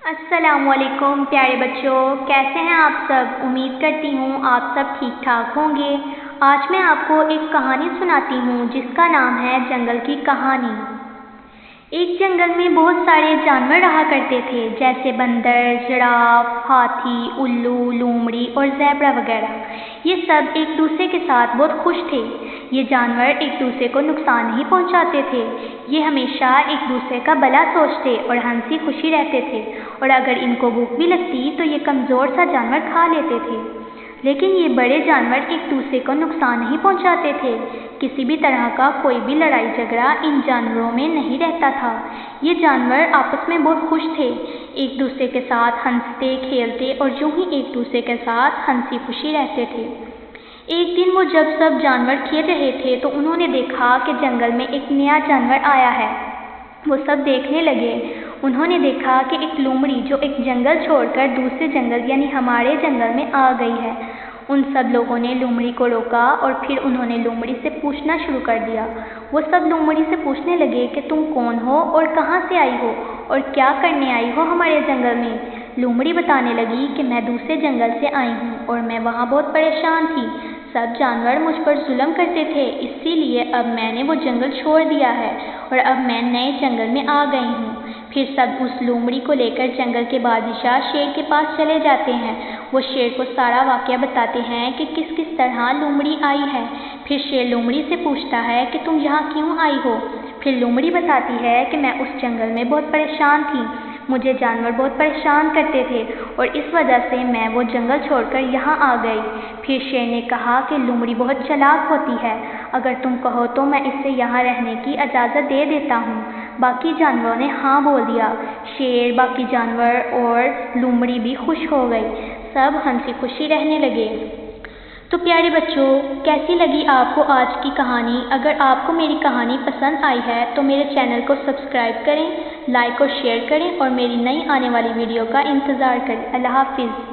السلام علیکم پیارے بچوں، کیسے ہیں آپ سب؟ امید کرتی ہوں آپ سب ٹھیک ٹھاک ہوں گے۔ آج میں آپ کو ایک کہانی سناتی ہوں جس کا نام ہے جنگل کی کہانی۔ ایک جنگل میں بہت سارے جانور رہا کرتے تھے، جیسے بندر، جراف، ہاتھی، الو، لومڑی اور زیبرا وغیرہ۔ یہ سب ایک دوسرے کے ساتھ بہت خوش تھے۔ یہ جانور ایک دوسرے کو نقصان نہیں پہنچاتے تھے۔ یہ ہمیشہ ایک دوسرے کا بھلا سوچتے اور ہنسی خوشی رہتے تھے، اور اگر ان کو بھوک بھی لگتی تو یہ کمزور سا جانور کھا لیتے تھے۔ لیکن یہ بڑے جانور ایک دوسرے کو نقصان نہیں پہنچاتے تھے۔ کسی بھی طرح کا کوئی بھی لڑائی جھگڑا ان جانوروں میں نہیں رہتا تھا۔ یہ جانور آپس میں بہت خوش تھے، ایک دوسرے کے ساتھ ہنستے کھیلتے اور یوں ہی ایک دوسرے کے ساتھ ہنسی خوشی رہتے تھے۔ ایک دن وہ جب سب جانور کھیل رہے تھے تو انہوں نے دیکھا کہ جنگل میں ایک نیا جانور آیا ہے۔ وہ سب دیکھنے لگے۔ انہوں نے دیکھا کہ ایک لومڑی جو ایک جنگل چھوڑ کر دوسرے جنگل یعنی ہمارے جنگل میں آ گئی ہے۔ ان سب لوگوں نے لومڑی کو روکا اور پھر انہوں نے لومڑی سے پوچھنا شروع کر دیا۔ وہ سب لومڑی سے پوچھنے لگے کہ تم کون ہو اور کہاں سے آئی ہو اور کیا کرنے آئی ہو ہمارے جنگل میں؟ لومڑی بتانے لگی کہ میں دوسرے جنگل سے آئی ہوں اور میں وہاں بہت پریشان تھی۔ سب جانور مجھ پر ظلم کرتے تھے، اسی لیے اب میں نے وہ جنگل چھوڑ دیا ہے اور اب میں نئے جنگل میں آ گئی ہوں۔ پھر سب اس لومڑی کو لے کر جنگل کے بادشاہ شیر کے پاس چلے جاتے ہیں۔ وہ شیر کو سارا واقعہ بتاتے ہیں کہ کس کس طرح لومڑی آئی ہے۔ پھر شیر لومڑی سے پوچھتا ہے کہ تم یہاں کیوں آئی ہو؟ پھر لومڑی بتاتی ہے کہ میں اس جنگل میں بہت پریشان تھی، مجھے جانور بہت پریشان کرتے تھے اور اس وجہ سے میں وہ جنگل چھوڑ کر یہاں آ گئی۔ پھر شیر نے کہا کہ لومڑی بہت چالاک ہوتی ہے، اگر تم کہو تو میں اسے یہاں رہنے کی اجازت دے دیتا ہوں۔ باقی جانوروں نے ہاں بول دیا۔ شیر، باقی جانور اور لومڑی بھی خوش ہو گئی۔ سب ہنسی خوشی رہنے لگے۔ تو پیارے بچوں، کیسی لگی آپ کو آج کی کہانی؟ اگر آپ کو میری کہانی پسند آئی ہے تو میرے چینل کو سبسکرائب کریں، لائک اور شیئر کریں اور میری نئی آنے والی ویڈیو کا انتظار کریں۔ اللہ حافظ۔